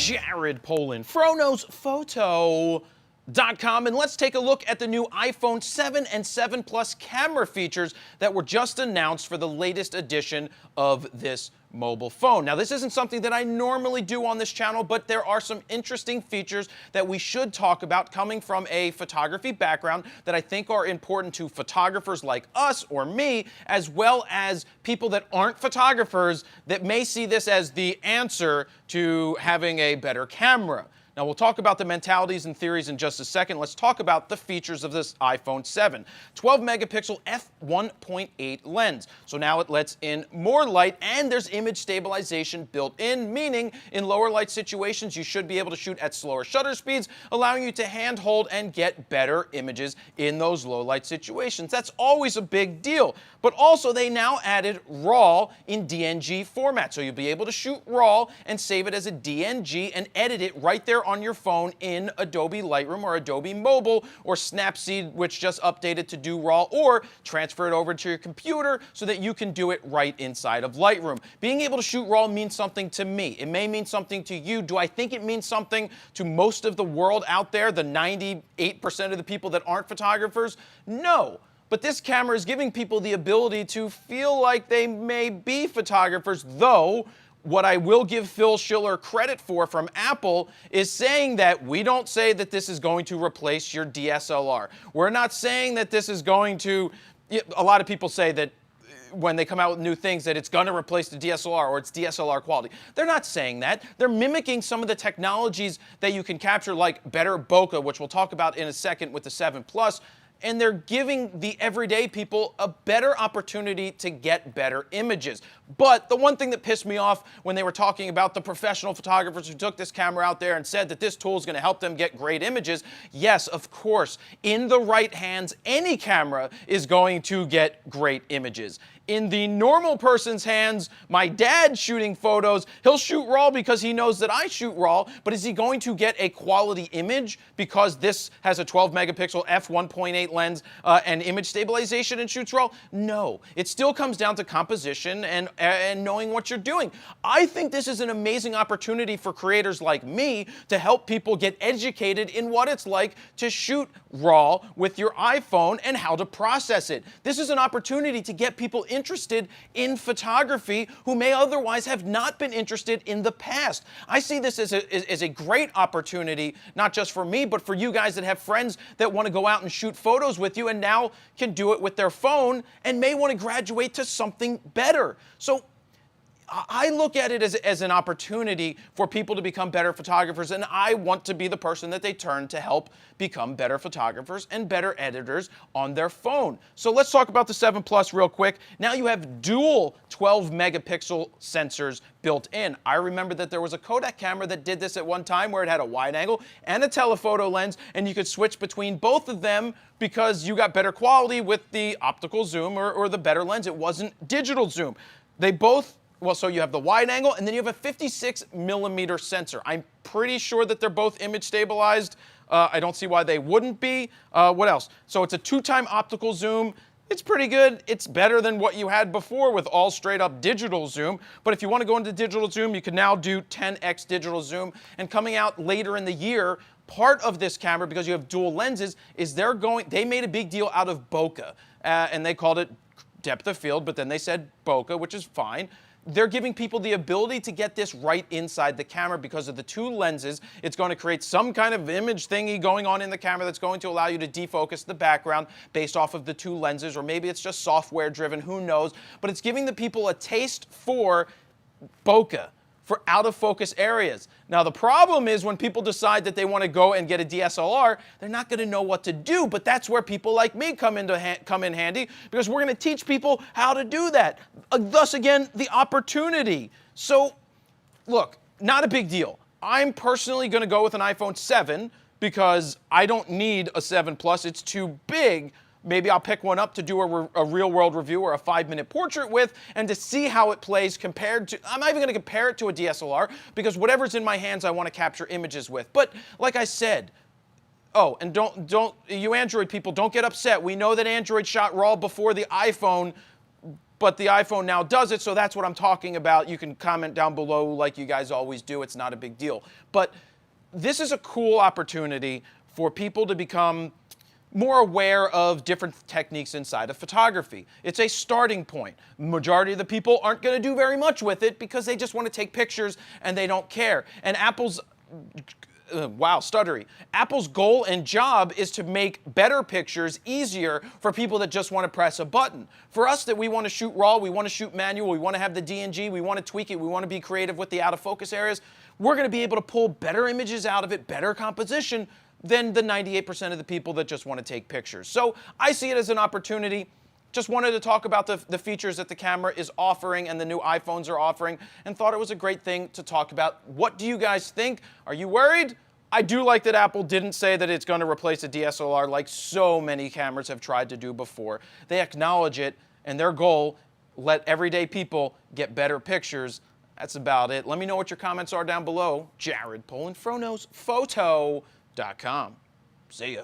Jared Polin, FroKnowsPhoto.com, and let's take a look at the new iPhone 7 and 7 Plus camera features that were just announced for the latest edition of this mobile phone. Now, this isn't something that I normally do on this channel, but there are some interesting features that we should talk about coming from a photography background that I think are important to photographers like us or me, as well as people that aren't photographers that may see this as the answer to having a better camera. Now, we'll talk about the mentalities and theories in just a second. Let's talk about the features of this iPhone 7. 12-megapixel f1.8 lens. So now it lets in more light, and there's image stabilization built in, meaning in lower light situations, you should be able to shoot at slower shutter speeds, allowing you to handhold and get better images in those low light situations. That's always a big deal. But also, they now added RAW in DNG format. So you'll be able to shoot RAW and save it as a DNG and edit it right there on your phone in Adobe Lightroom or Adobe Mobile or Snapseed, which just updated to do RAW, or transfer it over to your computer so that you can do it right inside of Lightroom. Being able to shoot RAW means something to me. It may mean something to you. Do I think it means something to most of the world out there, the 98% of the people that aren't photographers? No. But this camera is giving people the ability to feel like they may be photographers, though what I will give Phil Schiller credit for from Apple is saying that we don't say that this is going to replace your DSLR. We're not saying that this is going to, a lot of people say that when they come out with new things that it's going to replace the DSLR or it's DSLR quality. They're not saying that. They're mimicking some of the technologies that you can capture, like better bokeh, which we'll talk about in a second with the 7 Plus. And they're giving the everyday people a better opportunity to get better images. But the one thing that pissed me off when they were talking about the professional photographers who took this camera out there and said that this tool is going to help them get great images, yes, of course, in the right hands, any camera is going to get great images. In the normal person's hands, my dad shooting photos, he'll shoot RAW because he knows that I shoot RAW, but is he going to get a quality image because this has a 12-megapixel f1.8 lens and image stabilization and shoots RAW? No. It still comes down to composition and knowing what you're doing. I think this is an amazing opportunity for creators like me to help people get educated in what it's like to shoot RAW with your iPhone and how to process it. This is an opportunity to get people interested in photography who may otherwise have not been interested in the past. I see this as a great opportunity, not just for me, but for you guys that have friends that want to go out and shoot photos with you and now can do it with their phone and may want to graduate to something better. So I look at it as an opportunity for people to become better photographers, and I want to be the person that they turn to help become better photographers and better editors on their phone. So let's talk about the 7 Plus real quick. Now you have dual 12-megapixel sensors built in. I remember that there was a Kodak camera that did this at one time where it had a wide angle and a telephoto lens, and you could switch between both of them because you got better quality with the optical zoom or the better lens. It wasn't digital zoom. They both, well, so you have the wide angle, and then you have a 56-millimeter sensor. I'm pretty sure that they're both image stabilized. I don't see why they wouldn't be. What else? So it's a 2-time optical zoom. It's pretty good. It's better than what you had before with all straight-up digital zoom. But if you want to go into digital zoom, you can now do 10x digital zoom. And coming out later in the year, part of this camera, because you have dual lenses, is they made a big deal out of bokeh, and they called it depth of field, but then they said bokeh, which is fine. They're giving people the ability to get this right inside the camera because of the two lenses. It's going to create some kind of image thingy going on in the camera that's going to allow you to defocus the background based off of the two lenses, or maybe it's just software driven, who knows. But it's giving the people a taste for bokeh, for out of focus areas. Now the problem is when people decide that they want to go and get a DSLR, they're not going to know what to do, but that's where people like me come in handy, because we're going to teach people how to do that. Thus again, the opportunity. So look, not a big deal. I'm personally going to go with an iPhone 7 because I don't need a 7 Plus. It's too big. Maybe I'll pick one up to do a real-world review or a 5-minute portrait with, and to see how it plays compared to, I'm not even going to compare it to a DSLR, because whatever's in my hands I want to capture images with. But like I said, oh, and don't you Android people, don't get upset. We know that Android shot RAW before the iPhone but the iPhone now does it, so that's what I'm talking about. You can comment down below like you guys always do. It's not a big deal. But this is a cool opportunity for people to become more aware of different techniques inside of photography. It's a starting point. Majority of the people aren't going to do very much with it because they just want to take pictures and they don't care. And Apple's wow, stuttery. Apple's goal and job is to make better pictures easier for people that just want to press a button. For us that we want to shoot RAW, we want to shoot manual, we want to have the DNG, we want to tweak it, we want to be creative with the out of focus areas, we're going to be able to pull better images out of it, better composition than the 98% of the people that just want to take pictures. So I see it as an opportunity. Just wanted to talk about the features that the camera is offering and the new iPhones are offering, and thought it was a great thing to talk about. What do you guys think? Are you worried? I do like that Apple didn't say that it's going to replace a DSLR like so many cameras have tried to do before. They acknowledge it, and their goal, let everyday people get better pictures. That's about it. Let me know what your comments are down below. Jared, PolandFronosPhoto.com. See ya.